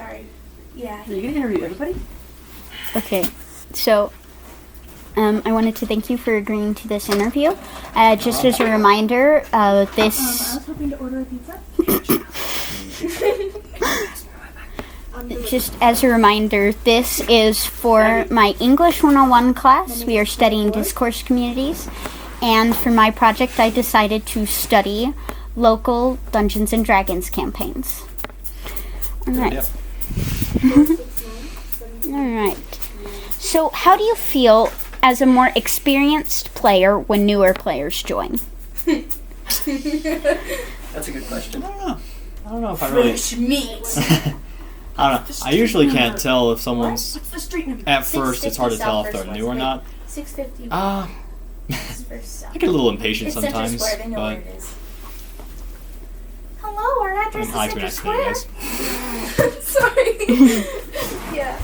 Sorry. Yeah. Are you gonna interview everybody? Okay, so I wanted to thank you for agreeing to this interview. Just as a reminder, this. I was hoping to order a pizza. Just as a reminder, this is for my English 101 class. We are studying discourse communities, and for my project, I decided to study local Dungeons and Dragons campaigns. All right. Yep. All right. So, how do you feel as a more experienced player when newer players join? That's a good question. I don't know if I really. Fresh meat. I don't know. I usually can't tell if someone's. What's the street number? At first, it's hard to tell if they're new or not. 650. I South. get a little impatient It's Center sometimes, Square. They know but where it is. Hello, our I address mean, I like to be is nice Center to you Square. guys. Sorry. Yeah.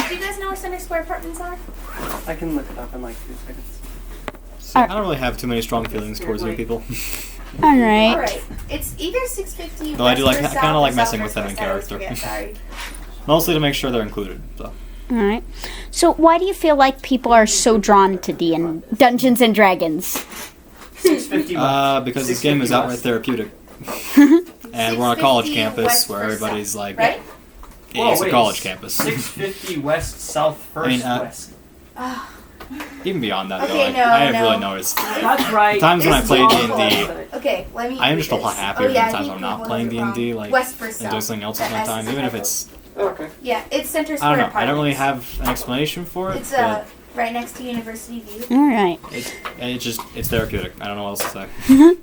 Do you guys know where Center Square apartments are? I can look it up in like 2 seconds. So, I don't really have too many strong feelings towards new people. All right. Alright. It's either 650 Though I do west like- or I kinda south like or messing south with them or in west. I always character. forget, Sorry. Mostly to make sure they're included. So. All right. So, why do you feel like people are so drawn to Dungeons and Dragons? 650 west. Because this game is 650 outright west. therapeutic. And we're on a college 650 campus west where or everybody's south, like, right? Whoa, it's a wait, college campus. 650 west, south, first, mean, west. Even beyond that, Okay, though, no, I have no. really noticed. That's right. Times when I This play is D&D, awful. Okay, let me. I am read just a lot this. happier Oh, yeah, than times I I'm think not people playing have it D&D, wrong. like, West versus and south. doing something else with That my has time, even if typo. it's, Okay. Yeah, it's Center I Square don't know, I don't really Apartments. have an explanation for it, It's but right next to University View. All right. it's therapeutic. I don't know what else to say.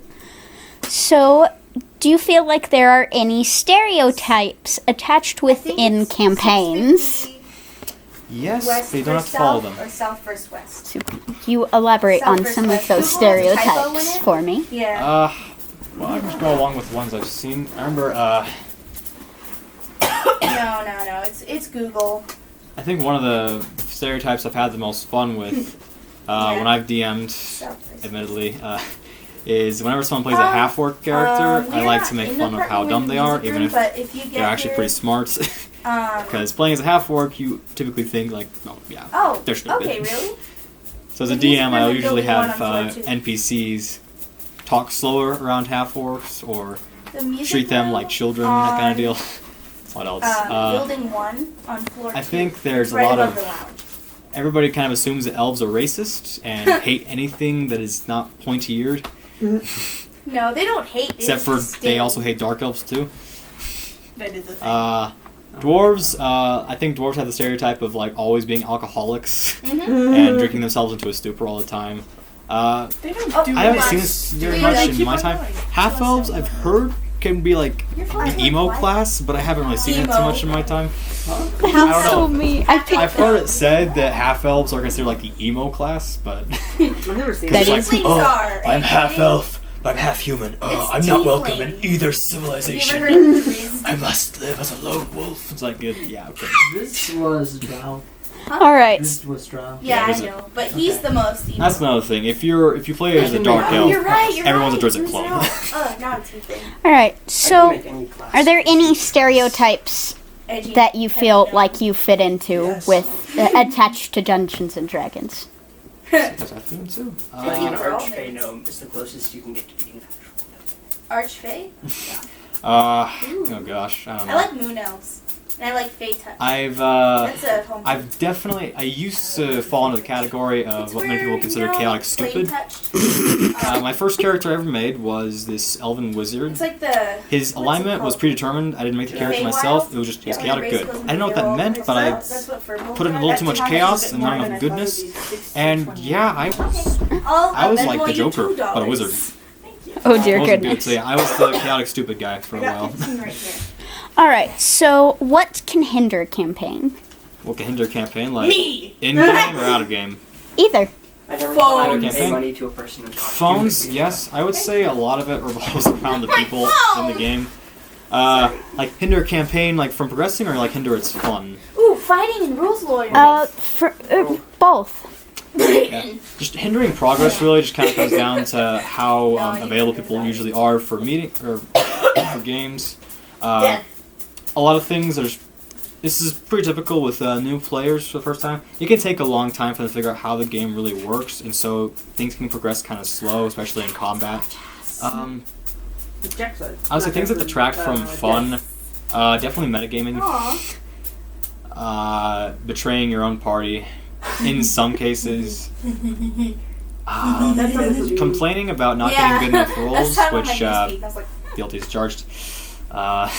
So, do you feel like there are any stereotypes attached I think within it's campaigns? 650 Yes, West but you don't have versus to follow south them. Or south versus west. Can you elaborate South on versus some of west. those Google has a typo in stereotypes it. for me? Yeah. Well, I just go along with the ones I've seen. I remember, No. It's Google. I think one of the stereotypes I've had the most fun with Yeah. when I've DM'd, South versus admittedly, is whenever someone plays a half-orc character, I we're like not to make in the fun of how apartment dumb they are, music even room, if but if you get they're actually here, pretty smart. Because playing as a half-orc, you typically think, like, oh, yeah, Oh, they're stupid. okay, really? So as a The music DM, room I'll in usually building one have on floor two. NPCs talk slower around half-orcs, or The music treat them room like children, that kind on, of deal. What else? building 1 on floor 2. I think there's It's a right lot above of... the lounge. Everybody kind of assumes that elves are racist and hate anything that is not pointy-eared. No, they don't hate. Except for they also hate dark elves too. That is a thing. Dwarves, I think dwarves have the stereotype of like always being alcoholics Mm-hmm. and drinking themselves into a stupor all the time. They don't do I haven't much. seen this very Do much they? in Keep my on time. going. Half elves, I've heard, can be like You're the fine. emo What? class, but I haven't really seen it too Emo. much in my time. How don't so know. me? I've heard it said that half elves are considered like the emo class, but I've never seen That that. is- Tieflings are. I'm half okay? elf, but I'm half human. It's I'm not welcome tiefling. in either Have you civilization. ever heard of the Riz? I must live as a lone wolf. It's like, yeah, okay. This was Drow. All right. This was Drow. Yeah, I Wizard. know, but he's the most emo. That's another thing. If you play as a can dark make- Oh, elf, you're right. everyone's a right. Drizzt Who's clone. Not a tiefling. All right. I can So, make any class. are there any stereotypes Edgy. that you feel No. like you fit into Yes. with attached to Dungeons and Dragons? That's I think too. Being an We're all archfey nerds. gnome is the closest you can get to being an actual Archfey? Oh gosh, I don't I know. like moon elves. And I like Fey touch. I've That's a home. I used to fall into the category of what many people consider chaotic stupid. Touched. My first character I ever made was this elven wizard. It's like the. His what's it alignment was called? predetermined. I didn't make the character Feywild? myself. It was just, he was Yeah, chaotic race good. goes I didn't know what that into meant, the but I world. That's what Furbolg put in a does. little too much That's chaos how and much not more enough than I goodness. thought it'd be. And yeah, I was I'll like Venmo the you Joker, $2. but a wizard. Thank you. Oh dear I wasn't goodness. good, so yeah, I was the chaotic stupid guy for a I got while. 15 right here. All right. So, what can hinder campaign? What can hinder campaign? Like Me! in game or out of game? Either. I never Phones. thought I'd pay Campaign? money to a person in costume. Phones, yes. I would say a lot of it revolves around the people in the game. Like hinder campaign, like from progressing, or like hinder its fun. Ooh, fighting and rules lawyer. Both. Yeah. Just hindering progress really just kind of comes down to how available people usually are for meeting or for games. a lot of things. This is pretty typical with new players for the first time. It can take a long time for them to figure out how the game really works, and so things can progress kind of slow, especially in combat. I would say things that detract from fun, definitely metagaming, betraying your own party, in some cases. Complaining about not getting good enough rolls, which guilty as charged. I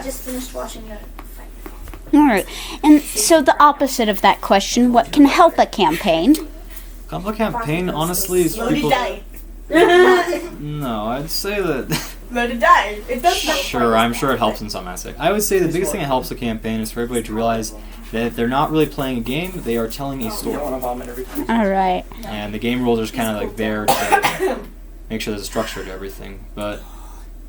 just finished watching the fight. Alright, and so the opposite of that question, what can help a campaign? Help a campaign, honestly, is people... No, I'd say that... Let it die. It does Sure, I'm sure it helps in some aspect. I would say the biggest thing that helps a campaign is for everybody to realize that they're not really playing a game, they are telling a story. Alright. And the game rules are just kind of like there to make sure there's a structure to everything.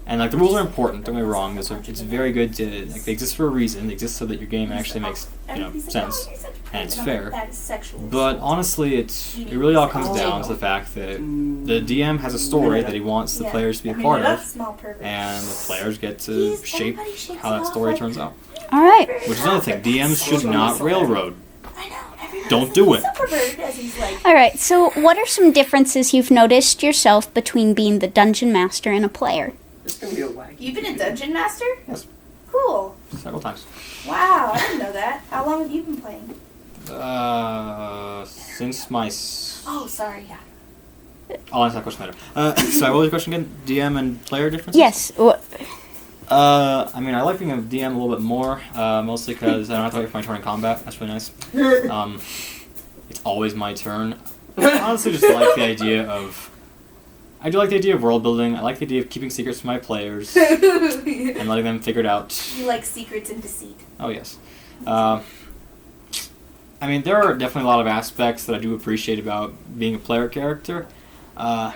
And like the rules are important, don't get me wrong. It's very good to, like, they exist for a reason. They exist so that your game actually makes, sense and it's fair. But honestly, it really all comes down to the fact that the DM has a story that he wants the players to be a part of, and the players get to shape how that story turns out. Alright. Which is another thing. DMs should not railroad. Don't do it. Alright, so what are some differences you've noticed yourself between being the dungeon master and a player? It's gonna be a wag. You've been a dungeon master? Yes. Cool. Several times. Wow, I didn't know that. How long have you been playing? Since my... Oh, sorry, yeah. I'll answer that question later. Sorry, what was your question again? DM and player differences? Yes. I mean, I like being a DM a little bit more, mostly because I don't have to wait for my turn in combat. That's really nice. It's always my turn. I honestly just like the idea of... I do like the idea of world building. I like the idea of keeping secrets from my players and letting them figure it out. You like secrets and deceit. Oh, yes. I mean, there are definitely a lot of aspects that I do appreciate about being a player character. I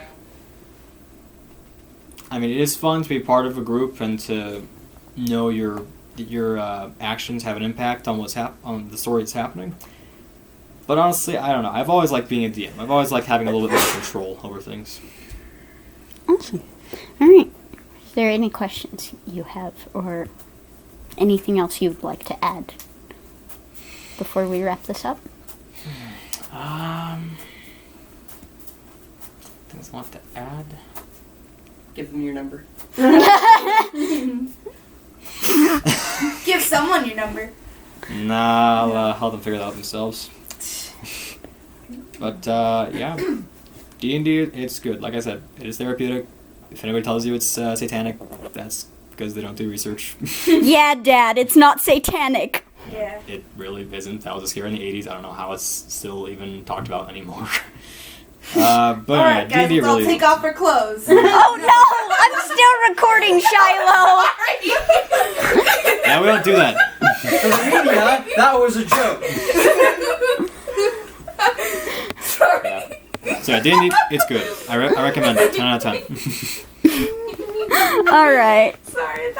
mean, it is fun to be part of a group and to know your actions have an impact on on the story that's happening. But honestly, I don't know. I've always liked being a DM. I've always liked having a little bit more control over things. Awesome. Alright. Is there any questions you have or anything else you'd like to add before we wrap this up? Things I want to add? Give them your number. Give someone your number. Nah, I'll help them figure that out themselves. But, yeah. D&D, it's good. Like I said, it is therapeutic. If anybody tells you it's satanic, that's because they don't do research. Yeah, Dad, it's not satanic. Yeah. It really isn't. That was a scare in the 80s. I don't know how it's still even talked about anymore. But Alright, guys, D&D let's all really... take off our clothes. Oh no! I'm still recording, Shiloh! Yeah, we don't do that. Yeah, that was a joke. Sorry. Yeah. So yeah, D&D, it's good. I recommend it. 10 out of 10. Alright. Sorry.